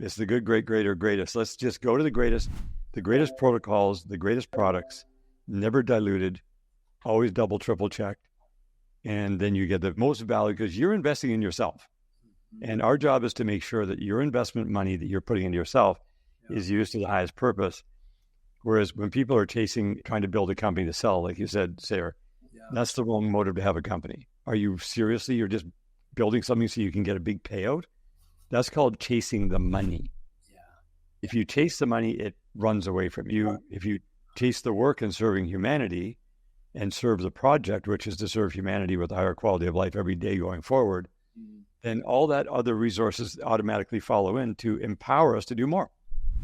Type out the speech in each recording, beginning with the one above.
It's the good, great, great, or greatest. Let's just go to the greatest protocols, the greatest products, never diluted, always double, triple checked. And then you get the most value because you're investing in yourself. And our job is to make sure that your investment money that you're putting into yourself is used to the highest purpose. Whereas when people are trying to build a company to sell, like you said, Sarah, that's the wrong motive to have a company. Are you seriously, you're just building something so you can get a big payout? That's called chasing the money. Yeah. If you chase the money, it runs away from you. If you chase the work and serving humanity and serve the project, which is to serve humanity with a higher quality of life every day going forward, then all that other resources automatically follow in to empower us to do more.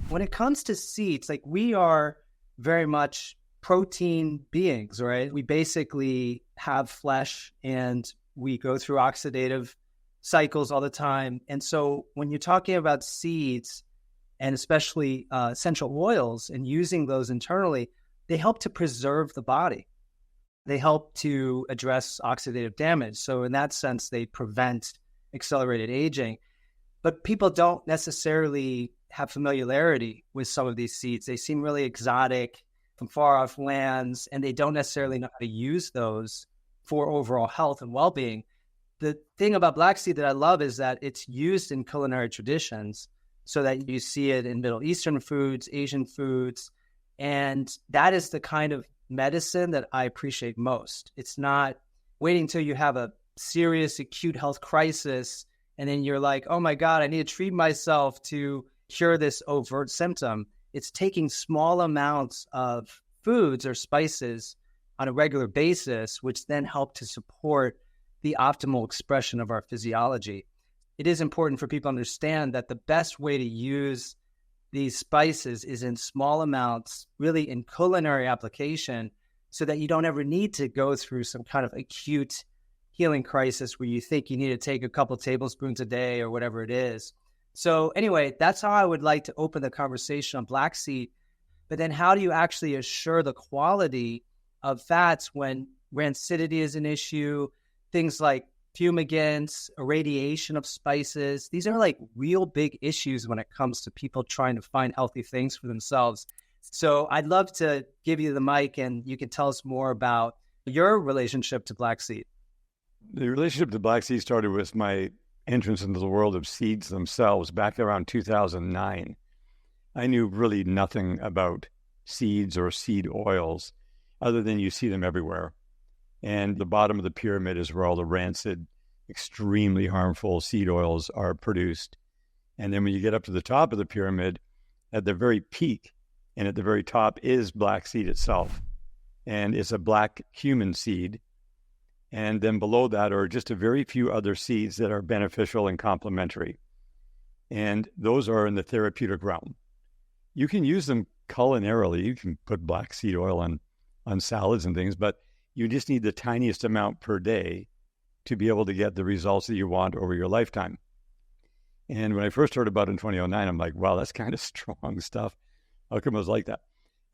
When it comes to seeds, like we are very much protein beings, right? We basically have flesh and we go through oxidative cycles all the time. And so when you're talking about seeds and especially essential oils and using those internally, they help to preserve the body. They help to address oxidative damage. So in that sense, they prevent accelerated aging. But people don't necessarily have familiarity with some of these seeds. They seem really exotic from far off lands, and they don't necessarily know how to use those for overall health and well-being. The thing about black seed that I love is that it's used in culinary traditions so that you see it in Middle Eastern foods, Asian foods, and that is the kind of medicine that I appreciate most. It's not waiting till you have a serious acute health crisis and then you're like, oh my God, I need to treat myself to cure this overt symptom. It's taking small amounts of foods or spices on a regular basis, which then help to support the optimal expression of our physiology. It is important for people to understand that the best way to use these spices is in small amounts, really in culinary application, so that you don't ever need to go through some kind of acute healing crisis where you think you need to take a couple tablespoons a day or whatever it is. So anyway, that's how I would like to open the conversation on black seed. But then how do you actually assure the quality of fats when rancidity is an issue, things like fumigants, irradiation of spices? These are like real big issues when it comes to people trying to find healthy things for themselves. So I'd love to give you the mic and you can tell us more about your relationship to black seed. The relationship to black seed started with my entrance into the world of seeds themselves back around 2009. I knew really nothing about seeds or seed oils other than you see them everywhere. And the bottom of the pyramid is where all the rancid, extremely harmful seed oils are produced. And then when you get up to the top of the pyramid, at the very peak and at the very top is black seed itself. And it's a black cumin seed. And then below that are just a very few other seeds that are beneficial and complementary. And those are in the therapeutic realm. You can use them culinarily. You can put black seed oil on salads and things, but you just need the tiniest amount per day to be able to get the results that you want over your lifetime. And when I first heard about it in 2009, I'm like, wow, that's kind of strong stuff. How come it was like that?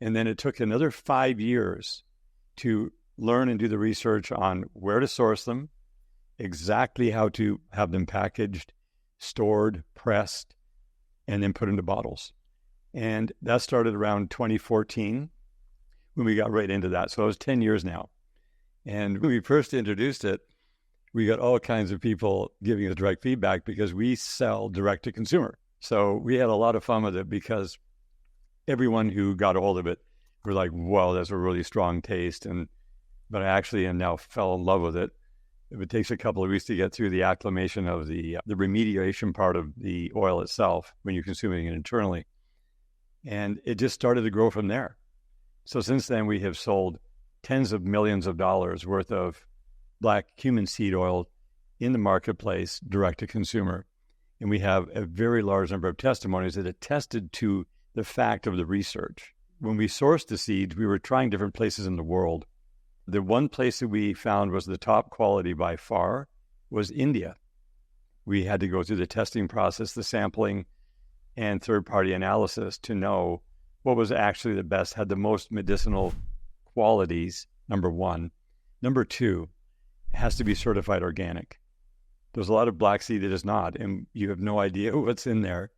And then it took another 5 years to learn and do the research on where to source them, exactly how to have them packaged, stored, pressed, and then put into bottles. And that started around 2014 when we got right into that. So it was 10 years now. And when we first introduced it, we got all kinds of people giving us direct feedback because we sell direct to consumer. So we had a lot of fun with it because everyone who got a hold of it were like, wow, that's a really strong taste. But I actually now fell in love with it. It takes a couple of weeks to get through the acclimation of the remediation part of the oil itself when you're consuming it internally. And it just started to grow from there. So since then, we have sold tens of millions of dollars worth of black cumin seed oil in the marketplace, direct to consumer. And we have a very large number of testimonies that attested to the fact of the research. When we sourced the seeds, we were trying different places in the world. The one place that we found was the top quality by far was India. We had to go through the testing process, the sampling, and third-party analysis to know what was actually the best, had the most medicinal qualities, number one. Number two, it has to be certified organic. There's a lot of black seed that is not, and you have no idea what's in there.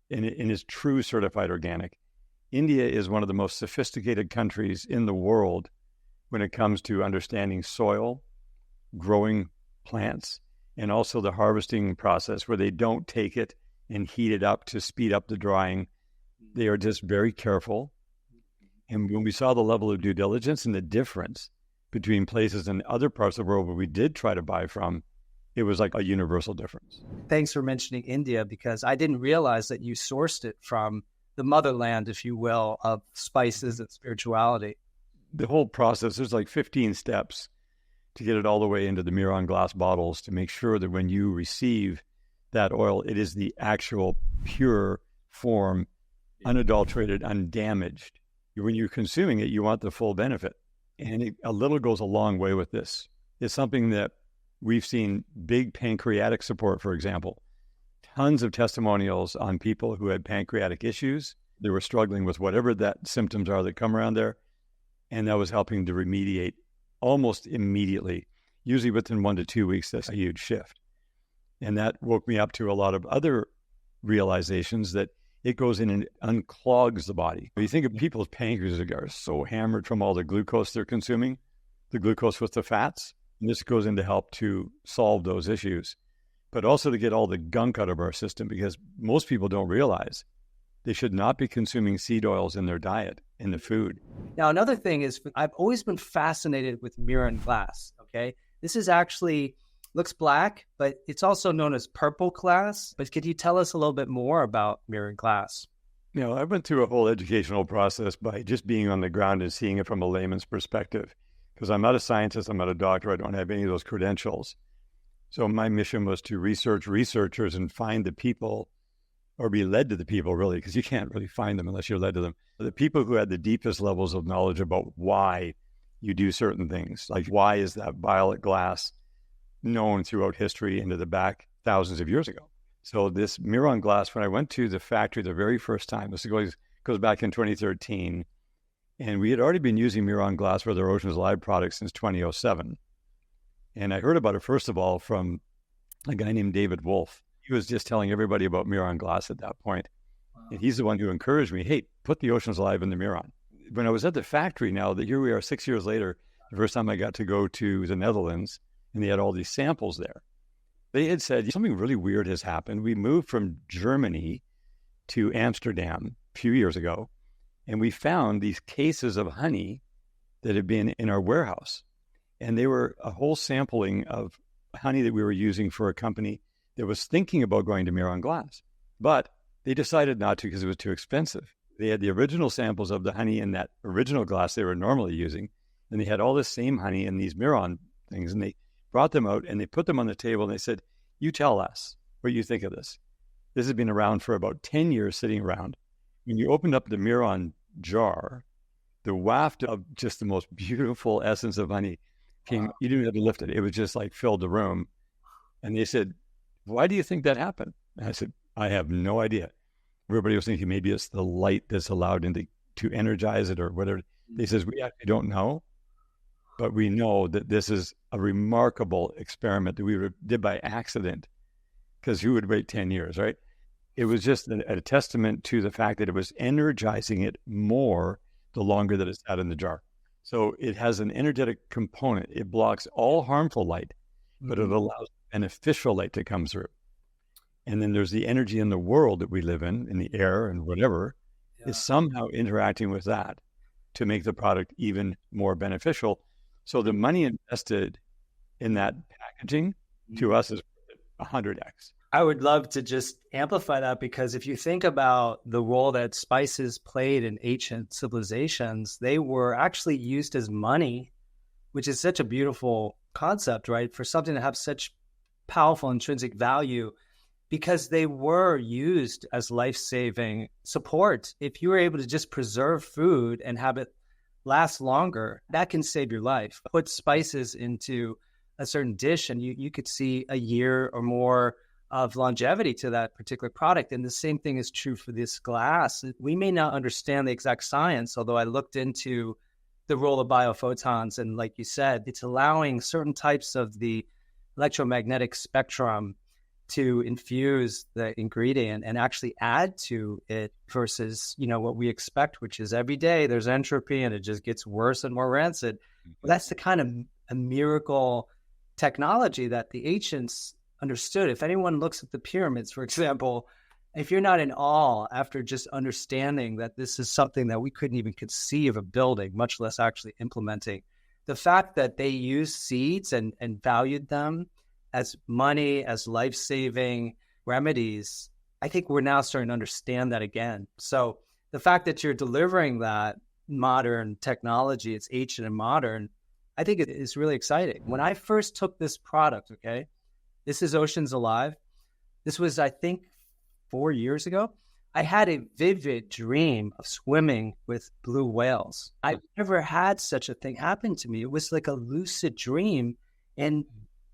and is true certified organic. India is one of the most sophisticated countries in the world when it comes to understanding soil, growing plants, and also the harvesting process, where they don't take it and heat it up to speed up the drying. They are just very careful. And when we saw the level of due diligence and the difference between places in other parts of the world where we did try to buy from, it was like a universal difference. Thanks for mentioning India, because I didn't realize that you sourced it from the motherland, if you will, of spices and spirituality. The whole process, there's like 15 steps to get it all the way into the Miron glass bottles to make sure that when you receive that oil, it is the actual pure form, unadulterated, undamaged. When you're consuming it, you want the full benefit. And a little goes a long way with this. It's something that we've seen big pancreatic support, for example. Tons of testimonials on people who had pancreatic issues. They were struggling with whatever that symptoms are that come around there. And that was helping to remediate almost immediately. Usually within 1 to 2 weeks, that's a huge shift. And that woke me up to a lot of other realizations that it goes in and unclogs the body. You think of people's pancreas are so hammered from all the glucose they're consuming, the glucose with the fats. And this goes in to help to solve those issues, but also to get all the gunk out of our system, because most people don't realize they should not be consuming seed oils in their diet, in the food. Now, another thing is, I've always been fascinated with Miron glass, okay? This is actually, looks black, but it's also known as purple glass. But could you tell us a little bit more about Miron glass? You know, I went through a whole educational process by just being on the ground and seeing it from a layman's perspective, because I'm not a scientist, I'm not a doctor, I don't have any of those credentials. So my mission was to research researchers and find the people, or be led to the people, really, because you can't really find them unless you're led to them. The people who had the deepest levels of knowledge about why you do certain things, like why is that violet glass known throughout history into the back thousands of years ago. So this Miron glass, when I went to the factory the very first time, this goes back in 2013, and we had already been using Miron glass for their Oceans Alive products since 2007. And I heard about it, first of all, from a guy named David Wolf. He was just telling everybody about Miron glass at that point. Wow. And he's the one who encouraged me, hey, put the Oceans Alive in the Miron. When I was at the factory now, that here we are 6 years later, the first time I got to go to the Netherlands, and they had all these samples there. They had said, something really weird has happened. We moved from Germany to Amsterdam a few years ago, and we found these cases of honey that had been in our warehouse. And they were a whole sampling of honey that we were using for a company that was thinking about going to Miron glass. But they decided not to because it was too expensive. They had the original samples of the honey in that original glass they were normally using, and they had all this same honey in these Miron things, and they brought them out and they put them on the table and they said, you tell us what you think of this. This has been around for about 10 years sitting around. When you opened up the Miron jar, the waft of just the most beautiful essence of honey came. Wow. You didn't have to lift it. It was just like filled the room. And they said, why do you think that happened? And I said, I have no idea. Everybody was thinking maybe it's the light that's allowed to energize it or whatever. They says, we actually don't know, but we know that this is a remarkable experiment that we did by accident, because who would wait 10 years, right? It was just a testament to the fact that it was energizing it more the longer that it's out in the jar. So it has an energetic component. It blocks all harmful light, but it allows beneficial light to come through. And then there's the energy in the world that we live in the air and whatever, is somehow interacting with that to make the product even more beneficial. So the money invested in that packaging to us is 100x. I would love to just amplify that, because if you think about the role that spices played in ancient civilizations, they were actually used as money, which is such a beautiful concept, right? For something to have such powerful intrinsic value, because they were used as life-saving support. If you were able to just preserve food and have it last longer, that can save your life. Put spices into a certain dish and you could see a year or more of longevity to that particular product. And the same thing is true for this glass. We may not understand the exact science, although I looked into the role of biophotons. And like you said, it's allowing certain types of the electromagnetic spectrum to infuse the ingredient and actually add to it versus, what we expect, which is every day there's entropy and it just gets worse and more rancid. Well, that's the kind of a miracle technology that the ancients understood. If anyone looks at the pyramids, for example, if you're not in awe after just understanding that this is something that we couldn't even conceive of building, much less actually implementing, the fact that they used seeds and valued them as money, as life-saving remedies, I think we're now starting to understand that again. So the fact that you're delivering that modern technology, it's ancient and modern, I think it is really exciting. When I first took this product, okay, this is Oceans Alive. This was, I think, 4 years ago. I had a vivid dream of swimming with blue whales. I've never had such a thing happen to me. It was like a lucid dream. And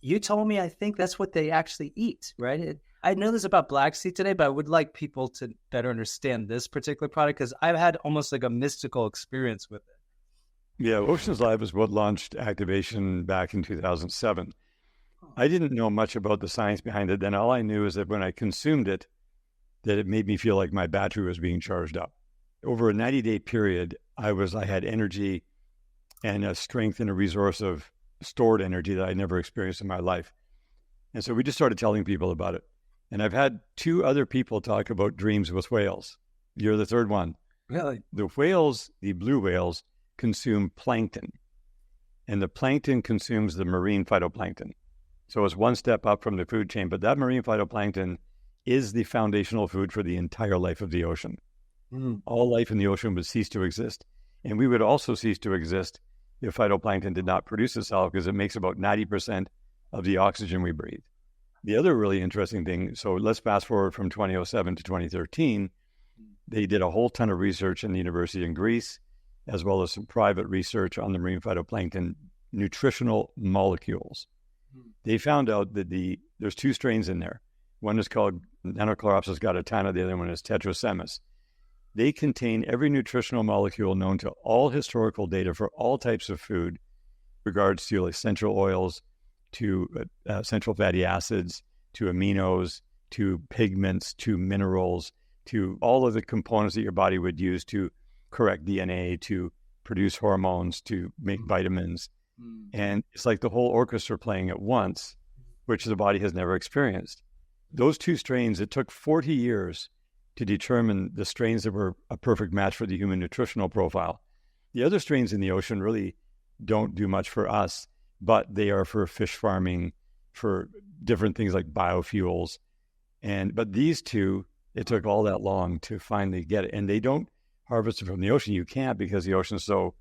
you told me, I think that's what they actually eat, right? I know this about black seed today, but I would like people to better understand this particular product because I've had almost like a mystical experience with it. Yeah, Oceans Alive is what launched activation back in 2007. I didn't know much about the science behind it. Then all I knew is that when I consumed it, that it made me feel like my battery was being charged up. Over a 90-day period, I had energy and a strength and a resource of stored energy that I never experienced in my life. And so we just started telling people about it. And I've had 2 other people talk about dreams with whales. You're the third one. Really? The whales, the blue whales, consume plankton. And the plankton consumes the marine phytoplankton. So it's one step up from the food chain. But that marine phytoplankton is the foundational food for the entire life of the ocean. All life in the ocean would cease to exist. And we would also cease to exist if phytoplankton did not produce itself, because it makes about 90% of the oxygen we breathe. The other really interesting thing, so let's fast forward from 2007 to 2013, they did a whole ton of research in the university in Greece, as well as some private research on the marine phytoplankton nutritional molecules. They found out that there's 2 strains in there. One is called Nanochloropsis gotatana, the other one is Tetrasemis. They contain every nutritional molecule known to all historical data for all types of food, regards to essential oils, to essential fatty acids, to aminos, to pigments, to minerals, to all of the components that your body would use to correct DNA, to produce hormones, to make vitamins. And it's like the whole orchestra playing at once, which the body has never experienced. Those 2 strains, it took 40 years to determine the strains that were a perfect match for the human nutritional profile. The other strains in the ocean really don't do much for us, but they are for fish farming, for different things like biofuels. But these 2, it took all that long to finally get it. And they don't harvest it from the ocean. You can't, because the ocean's so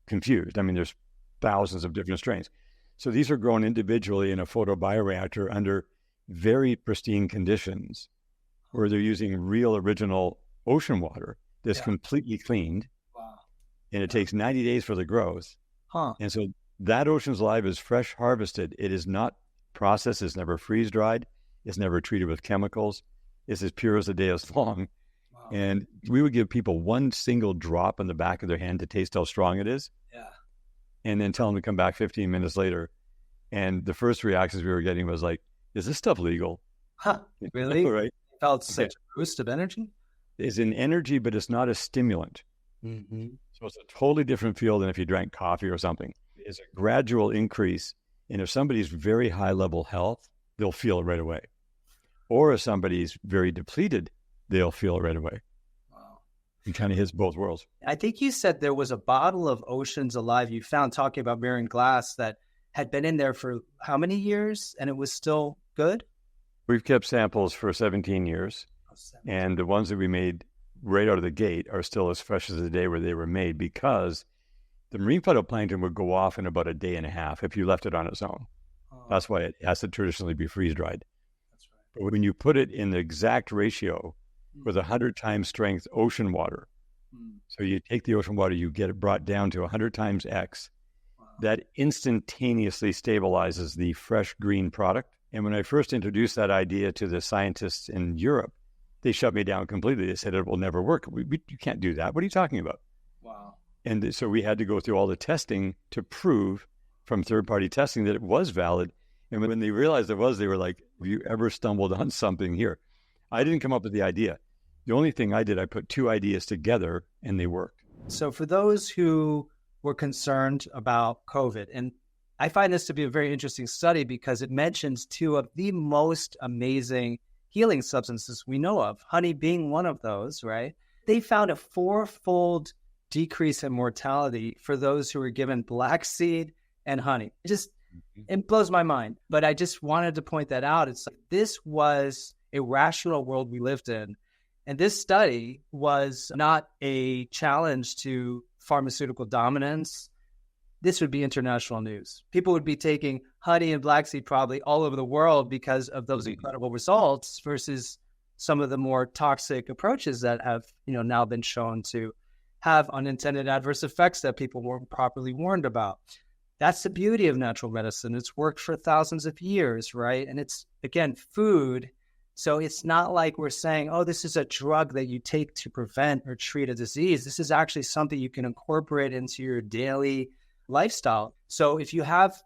confused. I mean, there's thousands of different strains. So these are grown individually in a photobioreactor under very pristine conditions, where they're using real original ocean water that's completely cleaned. Wow. And it takes 90 days for the growth. And so that Oceans Alive is fresh harvested. It is not processed. It's never freeze dried. It's never treated with chemicals. It's as pure as the day is long. Wow. And we would give people 1 single drop in the back of their hand to taste how strong it is. Yeah. And then tell them to come back 15 minutes later. And the first reactions we were getting was like, is this stuff legal? Really? Right. Felt such a boost of energy? It's an energy, but it's not a stimulant. So it's a totally different feel than if you drank coffee or something. It's a gradual increase. And if somebody's very high level health, they'll feel it right away. Or if somebody's very depleted, they'll feel it right away. Wow. It kind of hits both worlds. I think you said there was a bottle of Oceans Alive you found, talking about Miron glass, that had been in there for how many years and it was still good? We've kept samples for 17 years. And the ones that we made right out of the gate are still as fresh as the day where they were made, because the marine phytoplankton would go off in about a day and a half if you left it on its own. That's why it has to traditionally be freeze-dried. That's right. But when you put it in the exact ratio with 100 times strength ocean water, so you take the ocean water, you get it brought down to 100 times X, that instantaneously stabilizes the fresh green product. And when I first introduced that idea to the scientists in Europe, they shut me down completely. They said it will never work. You can't do that. What are you talking about? Wow. And so we had to go through all the testing to prove from third-party testing that it was valid. And when they realized it was, they were like, have you ever stumbled on something here? I didn't come up with the idea. The only thing I did, I put two ideas together and they worked. So for those who were concerned about COVID, and I find this to be a very interesting study because it mentions two of the most amazing healing substances we know of, honey being one of those, right? They found a 4-fold decrease in mortality for those who were given black seed and honey. It blows my mind, but I just wanted to point that out. It's like this was a rational world we lived in. And this study was not a challenge to pharmaceutical dominance. This would be international news. People would be taking honey and black seed probably all over the world because of those incredible results versus some of the more toxic approaches that have, now been shown to have unintended adverse effects that people weren't properly warned about. That's the beauty of natural medicine. It's worked for thousands of years, right? And it's, again, food. So it's not like we're saying, oh, this is a drug that you take to prevent or treat a disease. This is actually something you can incorporate into your daily lifestyle. So if you have,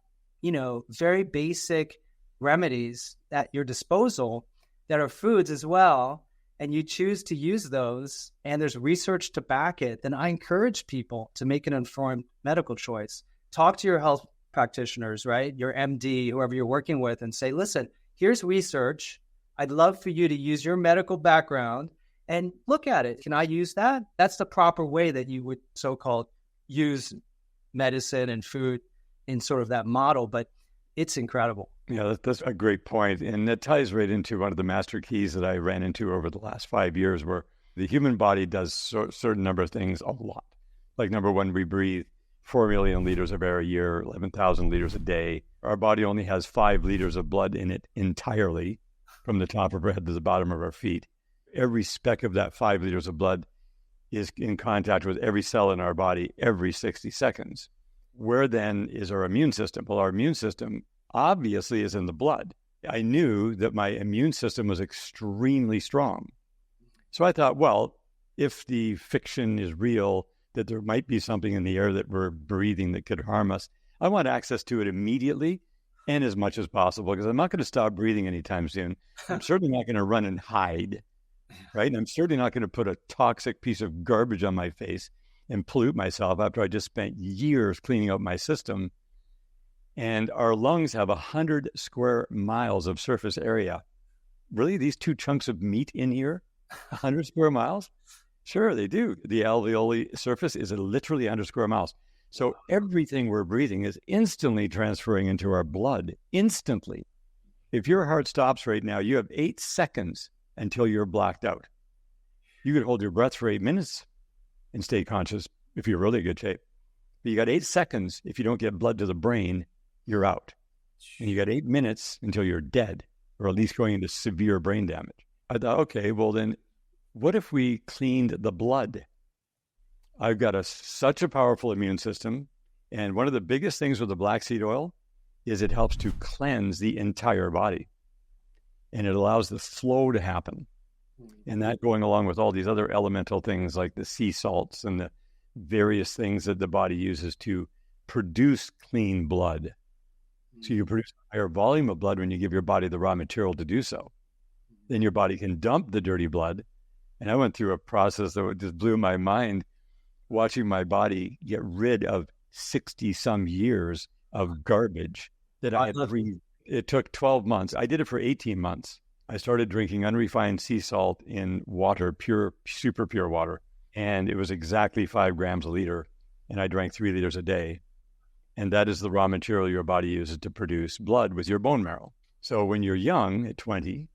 very basic remedies at your disposal that are foods as well, and you choose to use those, and there's research to back it, then I encourage people to make an informed medical choice. Talk to your health practitioners, right? Your MD, whoever you're working with, and say, listen, here's research. I'd love for you to use your medical background and look at it. Can I use that? That's the proper way that you would so-called use medicine and food in sort of that model, but it's incredible. Yeah, that's a great point. And that ties right into one of the master keys that I ran into over the last 5 years, where the human body does a certain number of things a lot. Like number one, we breathe 4 million liters of air a year, 11,000 liters a day. Our body only has 5 liters of blood in it entirely, from the top of our head to the bottom of our feet. Every speck of that 5 liters of blood is in contact with every cell in our body every 60 seconds. Where then is our immune system? Well, our immune system obviously is in the blood. I knew that my immune system was extremely strong. So I thought, well, if the fiction is real, that there might be something in the air that we're breathing that could harm us, I want access to it immediately and as much as possible, because I'm not going to stop breathing anytime soon. I'm certainly not going to run and hide, right? And I'm certainly not going to put a toxic piece of garbage on my face and pollute myself after I just spent years cleaning out my system. And our lungs have 100 square miles of surface area. Really, these two chunks of meat in here, 100 square miles? Sure, they do. The alveoli surface is literally 100 square miles. So everything we're breathing is instantly transferring into our blood, instantly. If your heart stops right now, you have 8 seconds until you're blacked out. You could hold your breath for 8 minutes and stay conscious if you're really in good shape. But you got 8 seconds. If you don't get blood to the brain, you're out. And you got 8 minutes until you're dead, or at least going into severe brain damage. I thought, okay, well then, what if we cleaned the blood? I've got such a powerful immune system. And one of the biggest things with the black seed oil is it helps to cleanse the entire body. And it allows the flow to happen. And that going along with all these other elemental things like the sea salts and the various things that the body uses to produce clean blood. So you produce a higher volume of blood when you give your body the raw material to do so. Then your body can dump the dirty blood. And I went through a process that just blew my mind, watching my body get rid of 60-some years of garbage that I had breathed. It took 12 months. I did it for 18 months. I started drinking unrefined sea salt in water, pure, super pure water. And it was exactly 5 grams a liter. And I drank 3 liters a day. And that is the raw material your body uses to produce blood with your bone marrow. So when you're young, at 20,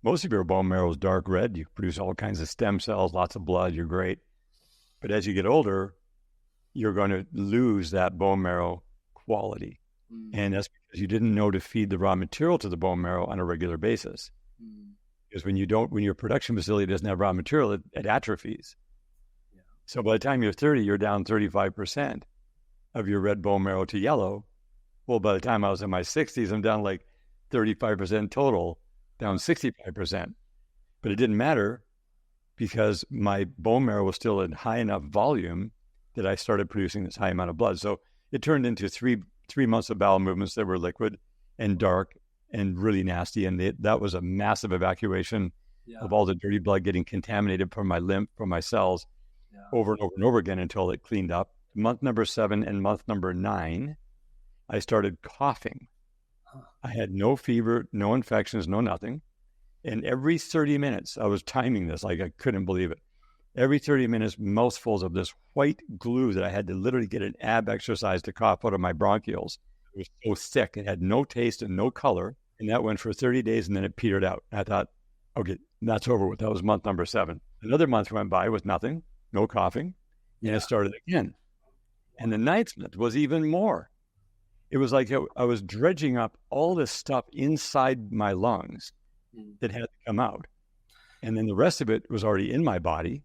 most of your bone marrow is dark red. You produce all kinds of stem cells, lots of blood. You're great. But as you get older, you're going to lose that bone marrow quality. And that's because you didn't know to feed the raw material to the bone marrow on a regular basis. Because when your production facility doesn't have raw material, it atrophies. Yeah. So by the time you're 30, you're down 35% of your red bone marrow to yellow. Well, by the time I was in my 60s, I'm down like 35% total, down 65%. But it didn't matter because my bone marrow was still in high enough volume that I started producing this high amount of blood. So it turned into three months of bowel movements that were liquid and dark and really nasty. And that was a massive evacuation of all the dirty blood getting contaminated from my lymph, from my cells, over and over and over again until it cleaned up. Month number 7 and month number 9, I started coughing. I had no fever, no infections, no nothing. And every 30 minutes, I was timing this like I couldn't believe it. Every 30 minutes, mouthfuls of this white glue that I had to literally get an ab exercise to cough out of my bronchioles. It was so thick. It had no taste and no color. And that went for 30 days, and then it petered out. I thought, okay, that's over with. That was month number 7. Another month went by with nothing, no coughing, and it started again. And the 9th month was even more. It was like I was dredging up all this stuff inside my lungs that had to come out. And then the rest of it was already in my body.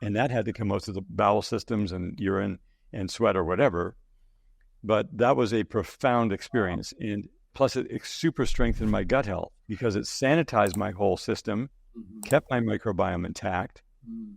And that had to come out through the bowel systems and urine and sweat or whatever. But that was a profound experience. And plus, it super strengthened my gut health because it sanitized my whole system, kept my microbiome intact,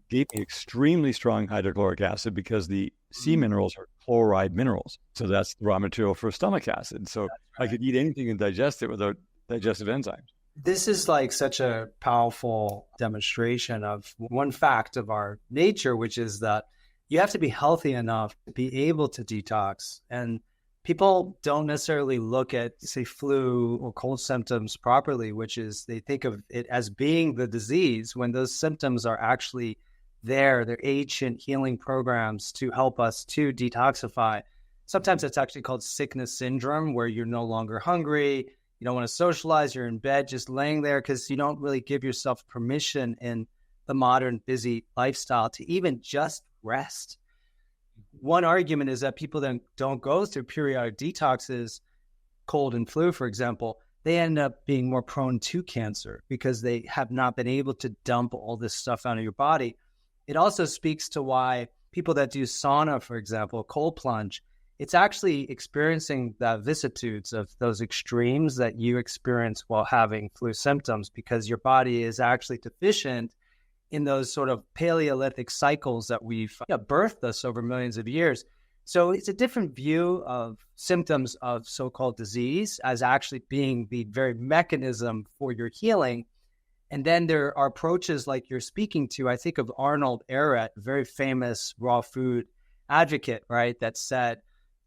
gave me extremely strong hydrochloric acid because the sea minerals are chloride minerals. So that's the raw material for stomach acid. So I could eat anything and digest it without digestive enzymes. This is like such a powerful demonstration of one fact of our nature, which is that you have to be healthy enough to be able to detox. And people don't necessarily look at, say, flu or cold symptoms properly, which is they think of it as being the disease when those symptoms are actually there. They're ancient healing programs to help us to detoxify. Sometimes it's actually called sickness syndrome, where you're no longer hungry. You don't want to socialize. You're in bed just laying there because you don't really give yourself permission in the modern busy lifestyle to even just rest. One argument is that people then don't go through periodic detoxes, cold and flu, for example, they end up being more prone to cancer because they have not been able to dump all this stuff out of your body. It also speaks to why people that do sauna, for example, cold plunge, it's actually experiencing the vicissitudes of those extremes that you experience while having flu symptoms because your body is actually deficient in those sort of Paleolithic cycles that we've birthed us over millions of years. So it's a different view of symptoms of so-called disease as actually being the very mechanism for your healing. And then there are approaches like you're speaking to. I think of Arnold Ehret, a very famous raw food advocate, right, that said,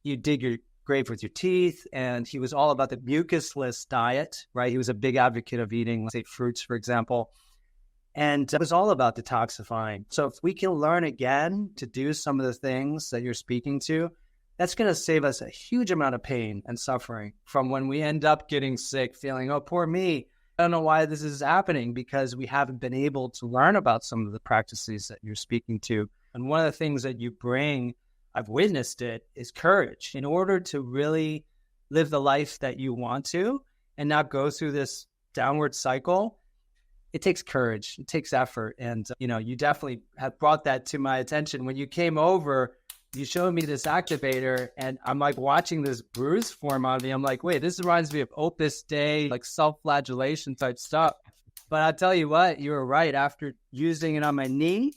you dig your grave with your teeth. And he was all about the mucusless diet, right? He was a big advocate of eating, let's say, fruits, for example. And it was all about detoxifying. So if we can learn again to do some of the things that you're speaking to, that's going to save us a huge amount of pain and suffering from when we end up getting sick, feeling, oh, poor me. I don't know why this is happening because we haven't been able to learn about some of the practices that you're speaking to. And one of the things that you bring, I've witnessed it, is courage. In order to really live the life that you want to and not go through this downward cycle, it takes courage, it takes effort. And, you definitely have brought that to my attention. When you came over, you showed me this activator and I'm like watching this bruise form on me. I'm like, wait, this reminds me of Opus Dei, like self-flagellation type stuff. But I'll tell you what, you were right. After using it on my knee,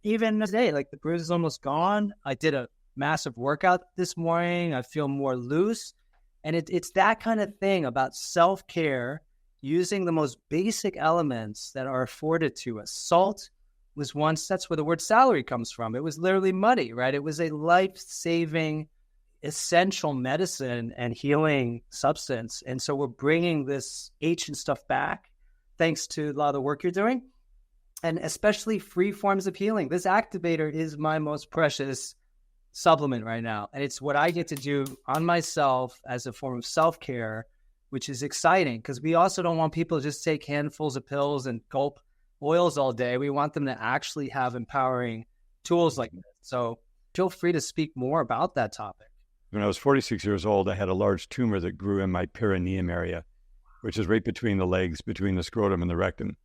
even today, like the bruise is almost gone. I did a massive workout this morning. I feel more loose. And it's that kind of thing about self-care, using the most basic elements that are afforded to us. Salt was once, that's where the word salary comes from. It was literally muddy, right? It was a life-saving, essential medicine and healing substance. And so we're bringing this ancient stuff back, thanks to a lot of the work you're doing, and especially free forms of healing. This activator is my most precious supplement right now. And it's what I get to do on myself as a form of self-care, which is exciting because we also don't want people to just take handfuls of pills and gulp oils all day. We want them to actually have empowering tools like this. So feel free to speak more about that topic. When I was 46 years old, I had a large tumor that grew in my perineum area, which is right between the legs, between the scrotum and the rectum.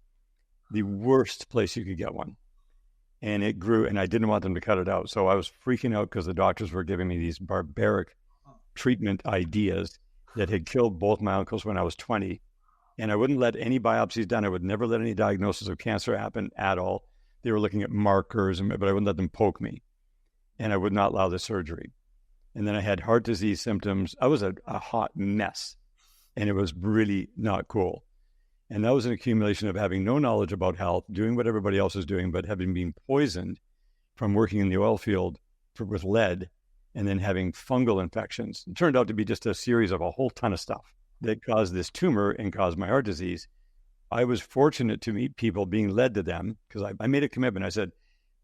The worst place you could get one. And it grew, and I didn't want them to cut it out. So I was freaking out because the doctors were giving me these barbaric treatment ideas that had killed both my uncles when I was 20. And I wouldn't let any biopsies done. I would never let any diagnosis of cancer happen at all. They were looking at markers, but I wouldn't let them poke me. And I would not allow the surgery. And then I had heart disease symptoms. I was a hot mess. And it was really not cool. And that was an accumulation of having no knowledge about health, doing what everybody else is doing, but having been poisoned from working in the oil field with lead and then having fungal infections. It turned out to be just a series of a whole ton of stuff that caused this tumor and caused my heart disease. I was fortunate to meet people being led to them because I made a commitment. I said,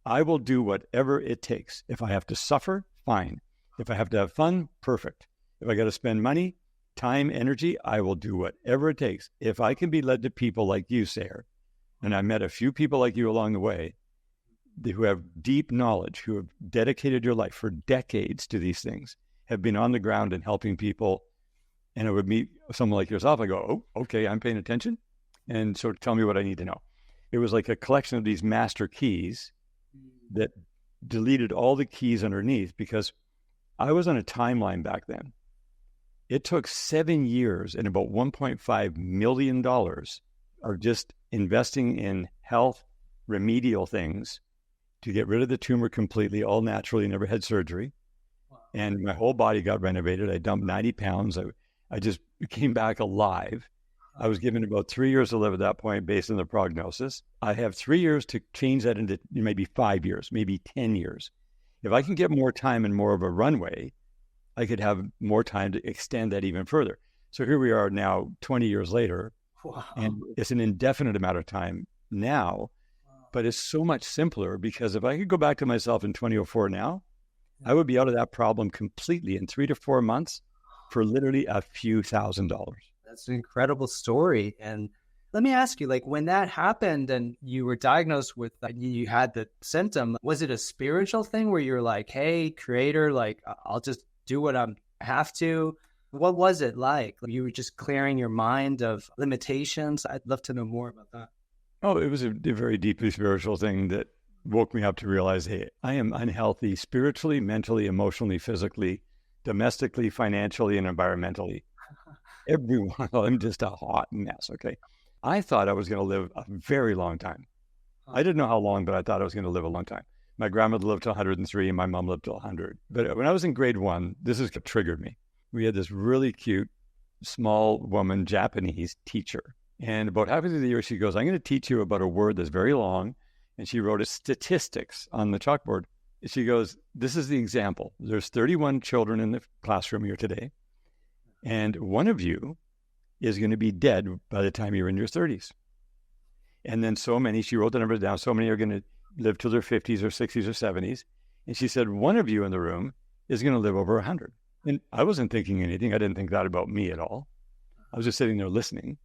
I will do whatever it takes. If I have to suffer, fine. If I have to have fun, perfect. If I got to spend money, time, energy, I will do whatever it takes. If I can be led to people like you, Sayer, and I met a few people like you along the way who have deep knowledge, who have dedicated your life for decades to these things, have been on the ground and helping people, and I would meet someone like yourself, I go, oh, okay, I'm paying attention. And so tell me what I need to know. It was like a collection of these master keys that deleted all the keys underneath because I was on a timeline back then. It took 7 years and about $1.5 million of just investing in health remedial things to get rid of the tumor completely, all naturally, never had surgery. Wow. And my whole body got renovated. I dumped 90 pounds. I just came back alive. I was given about 3 years to live at that point based on the prognosis. I have 3 years to change that into maybe 5 years, maybe 10 years. If I can get more time and more of a runway, I could have more time to extend that even further. So here we are now 20 years later, wow. And it's an indefinite amount of time now, wow. But it's so much simpler because if I could go back to myself in 2004 now, I would be out of that problem completely in 3 to 4 months for literally a few $1,000s. That's an incredible story. And let me ask you, like when that happened and you were diagnosed with, you had the symptom, was it a spiritual thing where you're like, hey, creator, like I'll just do what I have to? What was it like? You were just clearing your mind of limitations? I'd love to know more about that. Oh, it was a very deeply spiritual thing that woke me up to realize, hey, I am unhealthy spiritually, mentally, emotionally, physically, domestically, financially, and environmentally. Everyone, I'm just a hot mess, okay? I thought I was going to live a very long time. I didn't know how long, but I thought I was going to live a long time. My grandmother lived to 103 and my mom lived to 100. But when I was in grade 1, this is what triggered me. We had this really cute, small woman, Japanese teacher. And about halfway through the year, she goes, I'm going to teach you about a word that's very long. And she wrote statistics on the chalkboard. She goes, this is the example. There's 31 children in the classroom here today. And one of you is going to be dead by the time you're in your 30s. And then so many, she wrote the numbers down, so many are going to live till their 50s or 60s or 70s. And she said, one of you in the room is going to live over 100. And I wasn't thinking anything. I didn't think that about me at all. I was just sitting there listening.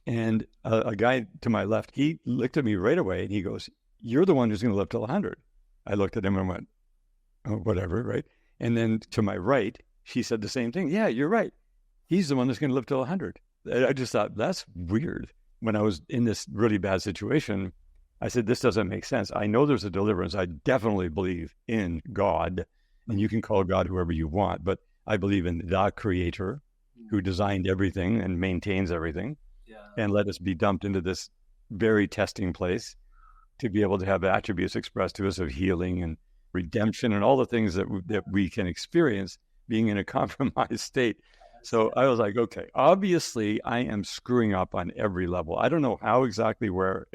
And a guy to my left, he looked at me right away and he goes, you're the one who's going to live till 100. I looked at him and went, oh, whatever, right? And then to my right, she said the same thing. Yeah, you're right. He's the one that's going to live till 100. I just thought, that's weird. When I was in this really bad situation, I said, this doesn't make sense. I know there's a deliverance. I definitely believe in God, and you can call God whoever you want, but I believe in the creator who designed everything and maintains everything and let us be dumped into this very testing place to be able to have attributes expressed to us of healing and redemption and all the things that we can experience being in a compromised state. So I was like, okay, obviously I am screwing up on every level. I don't know how exactly where,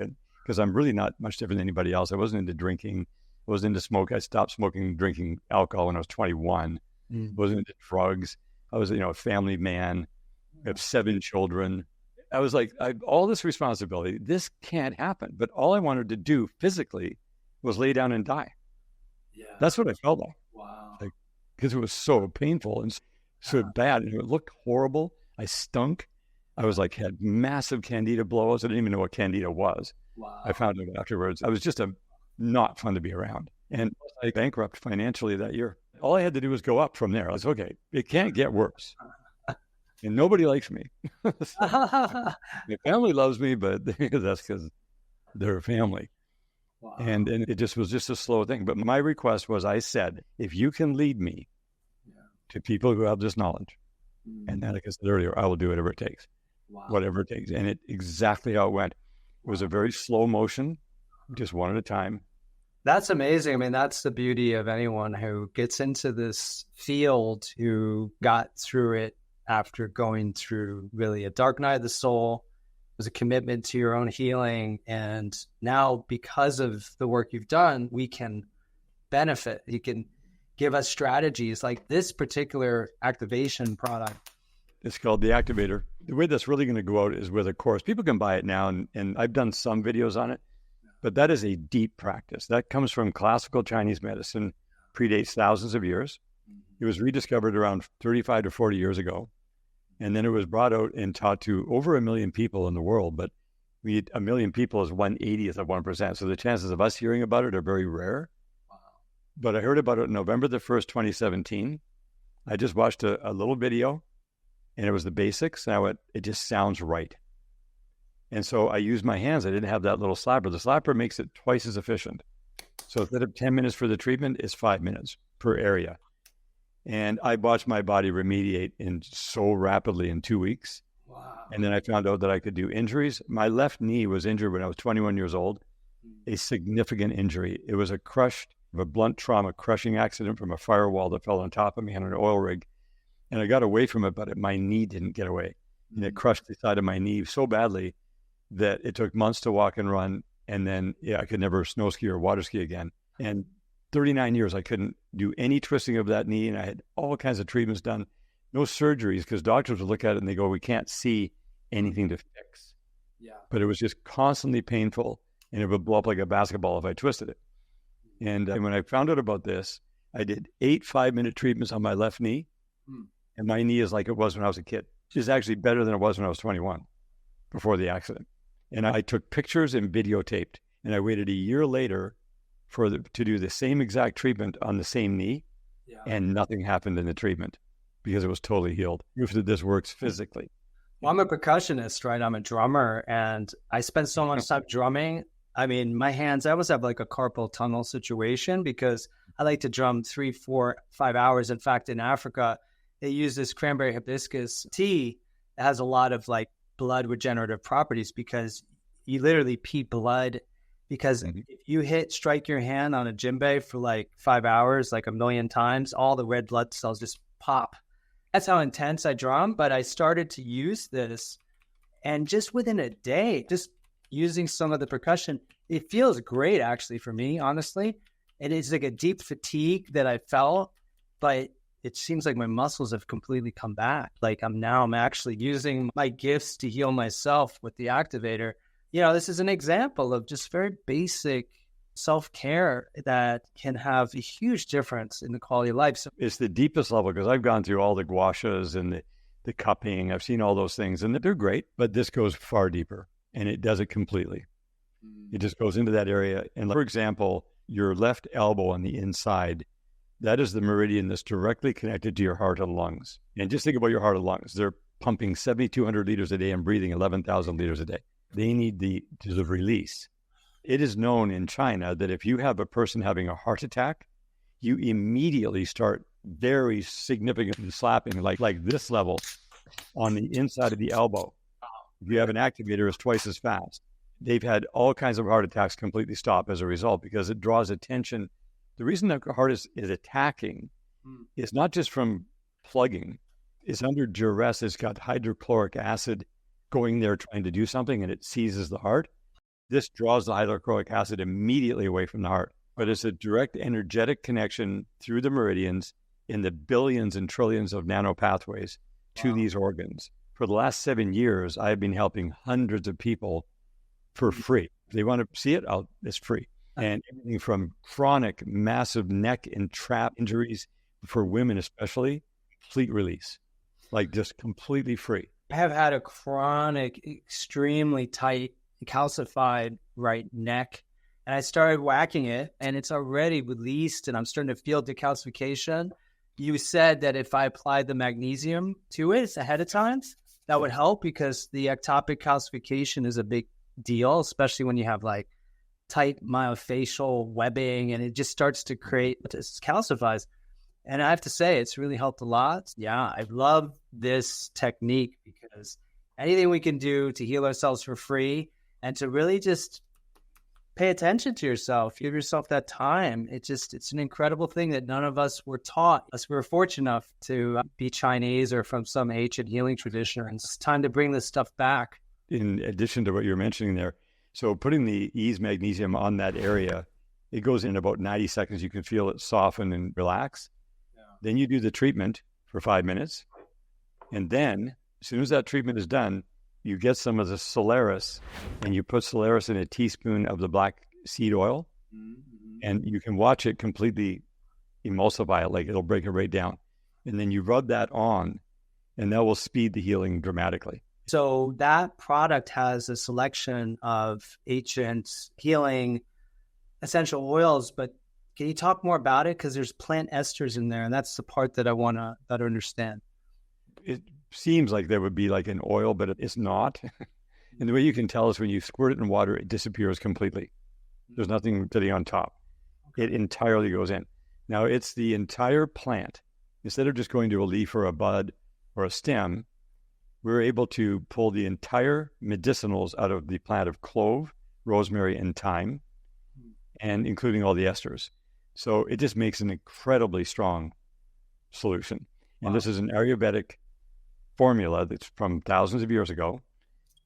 because I'm really not much different than anybody else. I wasn't into drinking. I was into smoke. I stopped smoking, drinking alcohol when I was 21. I wasn't into drugs. I was, a family man. I have 7 children. I was like, all this responsibility, this can't happen. But all I wanted to do physically was lay down and die. Yeah, that's what I felt like. Wow. Because it was so painful and so bad, and it looked horrible. I stunk. I was like, had massive candida blowouts. I didn't even know what candida was. Wow. I found it afterwards. I was just not fun to be around. And I bankrupt financially that year. All I had to do was go up from there. I was okay. It can't get worse. And nobody likes me. My family loves me, but that's because they're family. Wow. And it just was just a slow thing. But my request was, I said, if you can lead me to people who have this knowledge, and then, like I said earlier, I will do whatever it takes. Wow. Whatever it takes. And it exactly how it went. It was a very slow motion, just one at a time. That's amazing. I mean, that's the beauty of anyone who gets into this field, who got through it after going through really a dark night of the soul. It was a commitment to your own healing. And now, because of the work you've done, we can benefit. You can give us strategies like this particular activation product. It's called the activator. The way that's really going to go out is with a course. People can buy it now, and I've done some videos on it, but that is a deep practice. That comes from classical Chinese medicine, predates thousands of years. It was rediscovered around 35 to 40 years ago. And then it was brought out and taught to over 1 million people in the world. But 1 million people is 1/80th of 1%. So the chances of us hearing about it are very rare. Wow. But I heard about it November the 1st, 2017. I just watched a little video, and it was the basics. Now it just sounds right. And so I used my hands. I didn't have that little slapper. The slapper makes it twice as efficient. So instead of 10 minutes for the treatment, it's 5 minutes per area. And I watched my body remediate so rapidly in 2 weeks. Wow. And then I found out that I could do injuries. My left knee was injured when I was 21 years old, a significant injury. It was a blunt trauma crushing accident from a firewall that fell on top of me on an oil rig. And I got away from it, but my knee didn't get away. And it crushed the side of my knee so badly that it took months to walk and run. And then, I could never snow ski or water ski again. And 39 years, I couldn't do any twisting of that knee. And I had all kinds of treatments done, no surgeries, because doctors would look at it and they go, we can't see anything to fix. Yeah. But it was just constantly painful, and it would blow up like a basketball if I twisted it. And when I found out about this, I did 8 5-minute treatments on my left knee. And my knee is like it was when I was a kid. It's actually better than it was when I was 21 before the accident. And I took pictures and videotaped, and I waited a year later to do the same exact treatment on the same knee, and nothing happened in the treatment because it was totally healed. Proof that this works physically. Well, I'm a percussionist, right? I'm a drummer, and I spend so much time drumming. I mean, my hands, I always have like a carpal tunnel situation because I like to drum 3, 4, 5 hours. In fact, in Africa, they use this cranberry hibiscus tea that has a lot of like blood regenerative properties because you literally pee blood. Because if you strike your hand on a djembe for like 5 hours, like 1 million times, all the red blood cells just pop. That's how intense I drum. But I started to use this, and just within a day, just using some of the percussion, it feels great actually for me, honestly. It is like a deep fatigue that I felt, but it seems like my muscles have completely come back. Like I'm actually using my gifts to heal myself with the activator. This is an example of just very basic self-care that can have a huge difference in the quality of life. So it's the deepest level, because I've gone through all the gua shas and the cupping. I've seen all those things, and they're great, but this goes far deeper, and it does it completely. It just goes into that area. And for example, your left elbow on the inside, that is the meridian that's directly connected to your heart and lungs. And just think about your heart and lungs. They're pumping 7,200 liters a day and breathing 11,000 liters a day. They need the release. It is known in China that if you have a person having a heart attack, you immediately start very significantly slapping like this level on the inside of the elbow. If you have an activator, it's twice as fast. They've had all kinds of heart attacks completely stop as a result, because it draws attention. The reason the heart is attacking is not just from plugging. It's under duress. It's got hydrochloric acid going there trying to do something, and it seizes the heart. This draws the hydrochloric acid immediately away from the heart. But it's a direct energetic connection through the meridians in the billions and trillions of nanopathways to these organs. For the last 7 years, I've been helping hundreds of people for free. If they want to see it, it's free. And everything from chronic, massive neck and trap injuries, for women especially, complete release, like just completely free. I have had a chronic, extremely tight, calcified right neck, and I started whacking it, and it's already released, and I'm starting to feel decalcification. You said that if I applied the magnesium to it ahead of time, that would help, because the ectopic calcification is a big deal, especially when you have like tight myofascial webbing, and it just starts to create, it calcifies. And I have to say, it's really helped a lot. Yeah, I love this technique, because anything we can do to heal ourselves for free and to really just pay attention to yourself. Give yourself that time. It's an incredible thing that none of us were taught. Us we were fortunate enough to be Chinese or from some ancient healing tradition. And it's time to bring this stuff back. In addition to what you're mentioning there, so putting the Ease Magnesium on that area, it goes in about 90 seconds. You can feel it soften and relax. Yeah. Then you do the treatment for 5 minutes. And then as soon as that treatment is done, you get some of the Solaris and you put Solaris in a teaspoon of the black seed oil, and you can watch it completely emulsify it, like it'll break it right down. And then you rub that on, and that will speed the healing dramatically. So that product has a selection of ancient healing essential oils, but can you talk more about it? Because there's plant esters in there, and that's the part that I want to better understand. It seems like there would be like an oil, but it's not. And the way you can tell is when you squirt it in water, it disappears completely. There's nothing sitting on top. It entirely goes in. Now, it's the entire plant. Instead of just going to a leaf or a bud or a stem, we're able to pull the entire medicinals out of the plant of clove, rosemary, and thyme, and including all the esters. So it just makes an incredibly strong solution. Wow. And this is an Ayurvedic formula that's from thousands of years ago.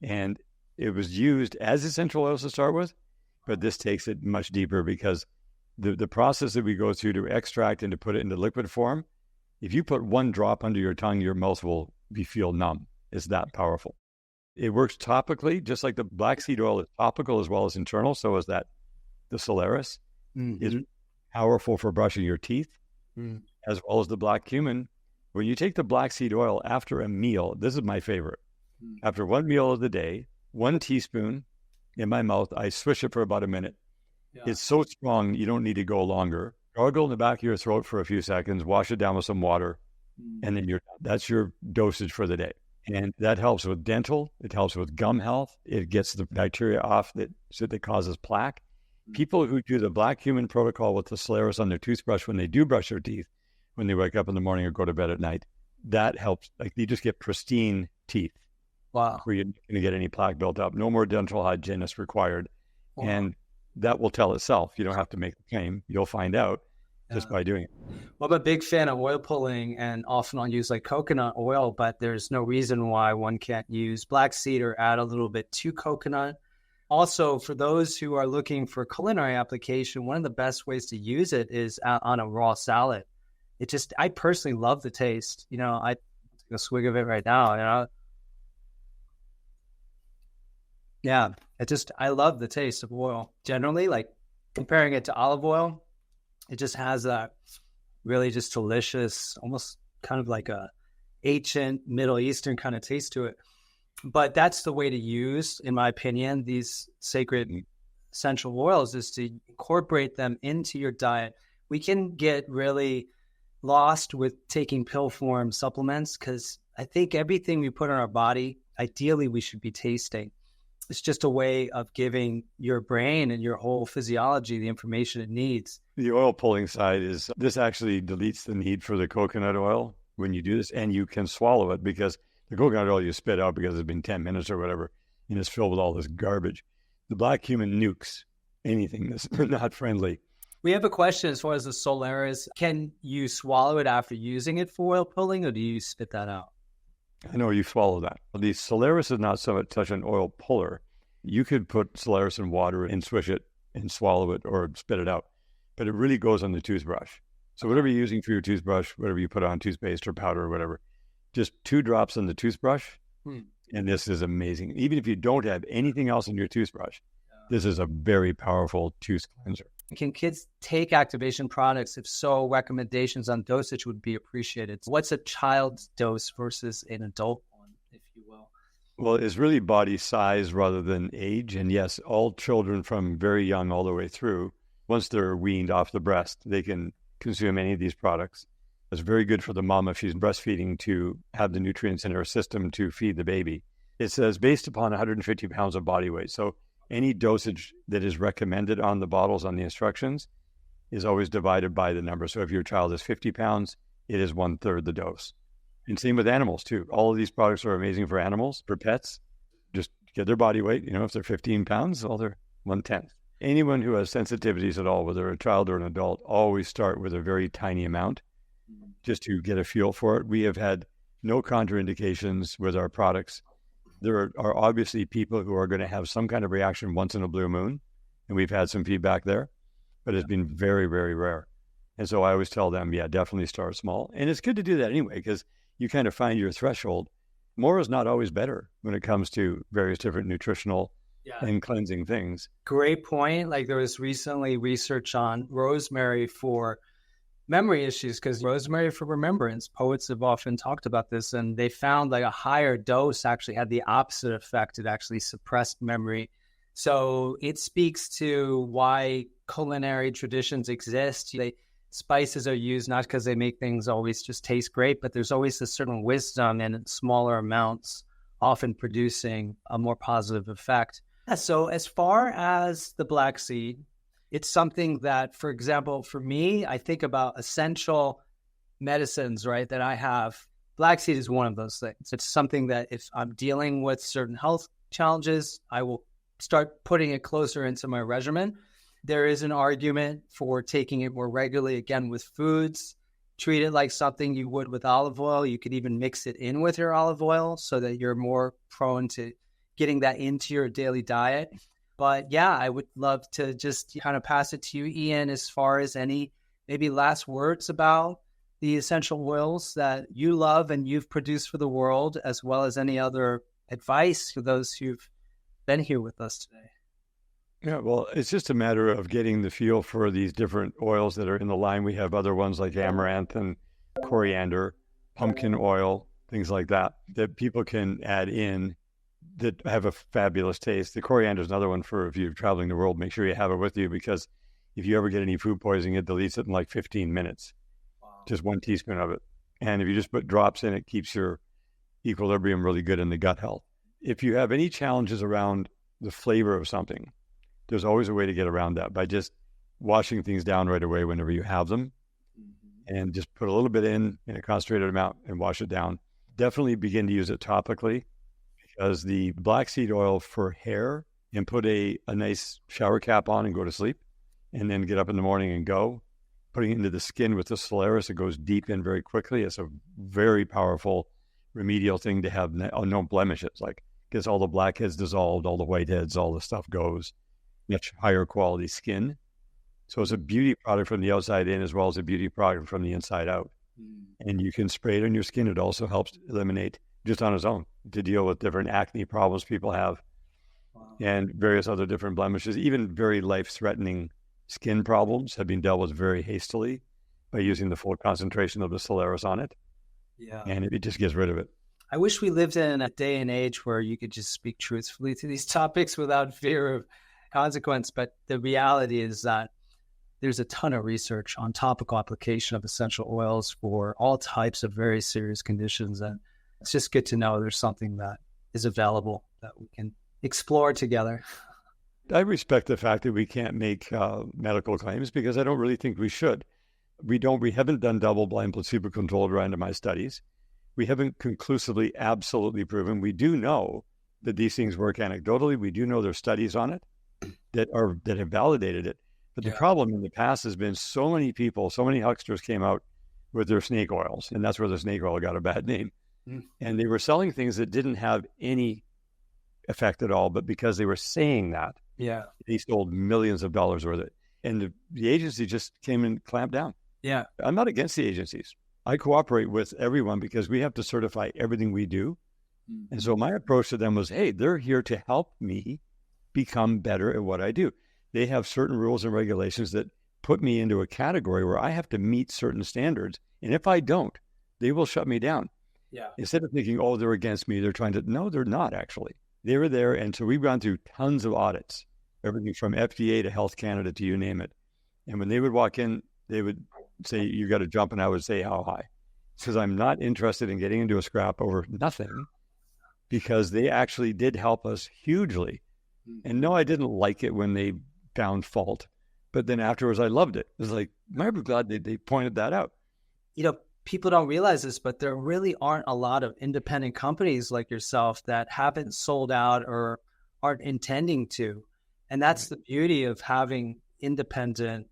And it was used as essential oils to start with, but this takes it much deeper because the process that we go through to extract and to put it into liquid form, if you put one drop under your tongue, your mouth will feel numb. It's that powerful. It works topically, just like the black seed oil is topical as well as internal. So is that the Solaris is powerful for brushing your teeth, as well as the black cumin. When you take the black seed oil after a meal, this is my favorite. After one meal of the day, 1 teaspoon in my mouth, I swish it for about a minute. Yeah. It's so strong, you don't need to go longer. Gargle in the back of your throat for a few seconds, wash it down with some water, and then that's your dosage for the day. And that helps with dental. It helps with gum health. It gets the bacteria off that causes plaque. People who do the black cumin protocol with the Solaris on their toothbrush when they do brush their teeth, when they wake up in the morning or go to bed at night, that helps. Like, you just get pristine teeth. Wow. Where you're not going to get any plaque built up. No more dental hygienist required. Wow. And that will tell itself. You don't have to make the claim. You'll find out just by doing it. Well, I'm a big fan of oil pulling, and often I'll use like coconut oil, but there's no reason why one can't use black seed or add a little bit to coconut. Also, for those who are looking for culinary application, one of the best ways to use it is on a raw salad. I personally love the taste. I take a swig of it right now, Yeah, I love the taste of oil. Generally, like comparing it to olive oil, it just has that really just delicious, almost kind of like a ancient Middle Eastern kind of taste to it. But that's the way to use, in my opinion, these sacred essential oils, is to incorporate them into your diet. We can get really lost with taking pill form supplements because I think everything we put on our body, ideally we should be tasting. It's just a way of giving your brain and your whole physiology the information it needs. The oil pulling side is this actually deletes the need for the coconut oil when you do this, and you can swallow it because the coconut oil you spit out because it's been 10 minutes or whatever, and it's filled with all this garbage. The black cumin nukes anything that's not friendly. We have a question as far as the Solaris. Can you swallow it after using it for oil pulling, or do you spit that out? I know you swallow that. The Solaris is not such an oil puller. You could put Solaris in water and swish it and swallow it or spit it out, but it really goes on the toothbrush. So whatever you're using for your toothbrush, whatever you put on, toothpaste or powder or whatever, just 2 drops on the toothbrush, and this is amazing. Even if you don't have anything else in your toothbrush, this is a very powerful tooth cleanser. Can kids take activation products? If so, recommendations on dosage would be appreciated. What's a child's dose versus an adult one, if you will? Well, it's really body size rather than age. And yes, all children from very young all the way through, once they're weaned off the breast, they can consume any of these products. It's very good for the mom if she's breastfeeding to have the nutrients in her system to feed the baby. It says based upon 150 pounds of body weight. So any dosage that is recommended on the bottles, on the instructions, is always divided by the number. So if your child is 50 pounds, it is 1/3 the dose. And same with animals too. All of these products are amazing for animals, for pets. Just get their body weight. If they're 15 pounds, well, they're 1/10. Anyone who has sensitivities at all, whether a child or an adult, always start with a very tiny amount just to get a feel for it. We have had no contraindications with our products. There are obviously people who are going to have some kind of reaction once in a blue moon, and we've had some feedback there, but it's been very, very rare. And so I always tell them, yeah, definitely start small. And it's good to do that anyway, because you kind of find your threshold. More is not always better when it comes to various different nutritional and cleansing things. Great point. Like there was recently research on rosemary for memory issues, because rosemary for remembrance, poets have often talked about this, and they found like a higher dose actually had the opposite effect. It actually suppressed memory. So it speaks to why culinary traditions exist. Spices are used not because they make things always just taste great, but there's always a certain wisdom in smaller amounts, often producing a more positive effect. So as far as the black seed, it's something that, for example, for me, I think about essential medicines, right, that I have. Black seed is one of those things. It's something that if I'm dealing with certain health challenges, I will start putting it closer into my regimen. There is an argument for taking it more regularly, again, with foods. Treat it like something you would with olive oil. You could even mix it in with your olive oil so that you're more prone to getting that into your daily diet. But yeah, I would love to just kind of pass it to you, Ian, as far as any maybe last words about the essential oils that you love and you've produced for the world, as well as any other advice for those who've been here with us today. Yeah, well, it's just a matter of getting the feel for these different oils that are in the line. We have other ones like amaranth and coriander, pumpkin oil, things like that people can add in that have a fabulous taste. The coriander is another one for if you're traveling the world, make sure you have it with you, because if you ever get any food poisoning, it deletes it in like 15 minutes. Wow. Just 1 teaspoon of it. And if you just put drops in, it keeps your equilibrium really good in the gut health. If you have any challenges around the flavor of something, there's always a way to get around that by just washing things down right away whenever you have them, and just put a little bit in a concentrated amount and wash it down. Definitely begin to use it topically, because the black seed oil for hair, and put a nice shower cap on and go to sleep, and then get up in the morning and go. Putting it into the skin with the Solaris, it goes deep in very quickly. It's a very powerful remedial thing to have no blemishes. Like, gets all the blackheads dissolved, all the whiteheads, all the stuff goes. Much higher quality skin. So it's a beauty product from the outside in, as well as a beauty product from the inside out. And you can spray it on your skin. It also helps eliminate, just on its own, to deal with different acne problems people have. Wow. And various other different blemishes. Even very life-threatening skin problems have been dealt with very hastily by using the full concentration of the Solaris on it. Yeah. And it just gets rid of it. I wish we lived in a day and age where you could just speak truthfully to these topics without fear of consequence. But the reality is that there's a ton of research on topical application of essential oils for all types of very serious conditions. And it's just good to know there's something that is available that we can explore together. I respect the fact that we can't make medical claims, because I don't really think we should. We haven't done double-blind, placebo-controlled randomized studies. We haven't conclusively, absolutely proven. We do know that these things work anecdotally. We do know there's studies on it that have validated it. But the problem in the past has been so many people, so many hucksters came out with their snake oils, and that's where the snake oil got a bad name. And they were selling things that didn't have any effect at all, but because they were saying that, they sold millions of dollars worth of it. And the agency just came and clamped down. Yeah. I'm not against the agencies. I cooperate with everyone because we have to certify everything we do. And so my approach to them was, hey, they're here to help me become better at what I do. They have certain rules and regulations that put me into a category where I have to meet certain standards. And if I don't, they will shut me down. Yeah. Instead of thinking, oh, they're against me, they're trying to, no, they're not actually. They were there. And so we've gone through tons of audits, everything from FDA to Health Canada to you name it. And when they would walk in, they would say, you got to jump. And I would say, how high? Because I'm not interested in getting into a scrap over nothing, because they actually did help us hugely. And no, I didn't like it when they found fault, but then afterwards I loved it. It was like, I'm glad they pointed that out. You know, people don't realize this, but there really aren't a lot of independent companies like yourself that haven't sold out or aren't intending to. And that's the beauty of having independent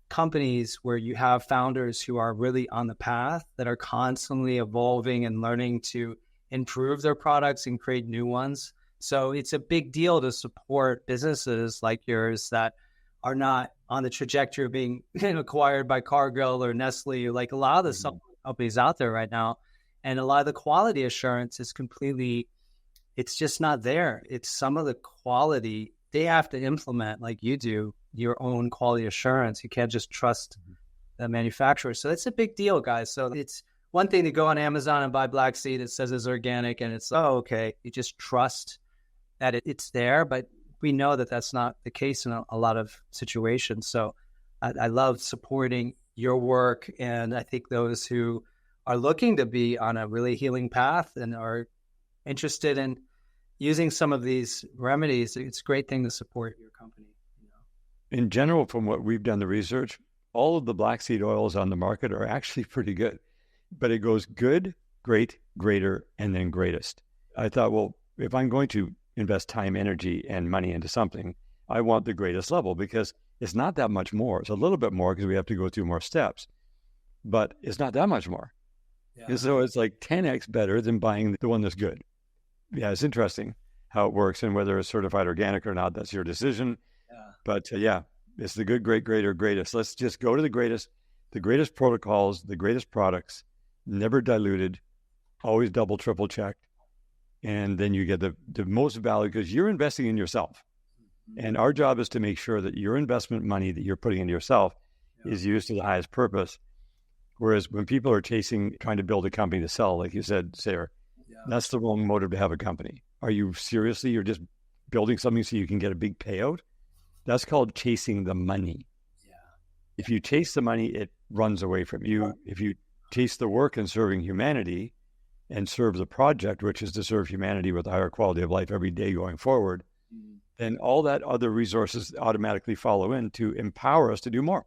companies where you have founders who are really on the path, that are constantly evolving and learning to improve their products and create new ones. So it's a big deal to support businesses like yours that are not on the trajectory of being acquired by Cargill or Nestle, like a lot of the supplement companies out there right now. And a lot of the quality assurance is completely, it's just not there. It's some of the quality they have to implement, like you do, your own quality assurance. You can't just trust the manufacturer. So it's a big deal, guys. So it's one thing to go on Amazon and buy black seed. It says it's organic and it's, oh, okay. You just trust that it's there, but we know that that's not the case in a lot of situations. So I love supporting your work. And I think those who are looking to be on a really healing path and are interested in using some of these remedies, it's a great thing to support your company. In general, from what we've done the research, all of the black seed oils on the market are actually pretty good, but it goes good, great, greater, and then greatest. I thought, well, if I'm going to invest time, energy, and money into something, I want the greatest level, because it's not that much more. It's a little bit more because we have to go through more steps, but it's not that much more. Yeah. And so it's like 10x better than buying the one that's good. Yeah, it's interesting how it works, and whether it's certified organic or not, that's your decision. Yeah. But yeah, it's the good, great, greater, greatest. Let's just go to the greatest protocols, the greatest products, never diluted, always double, triple checked. And then you get the most value because you're investing in yourself. And our job is to make sure that your investment money that you're putting into yourself is used to the highest purpose. Whereas when people are trying to build a company to sell, like you said, Sarah, that's the wrong motive to have a company. Are you seriously, you're just building something so you can get a big payout? That's called chasing the money. Yeah. If you chase the money, it runs away from you. If you chase the work and serving humanity and serve the project, which is to serve humanity with a higher quality of life every day going forward, then all that other resources automatically follow in to empower us to do more.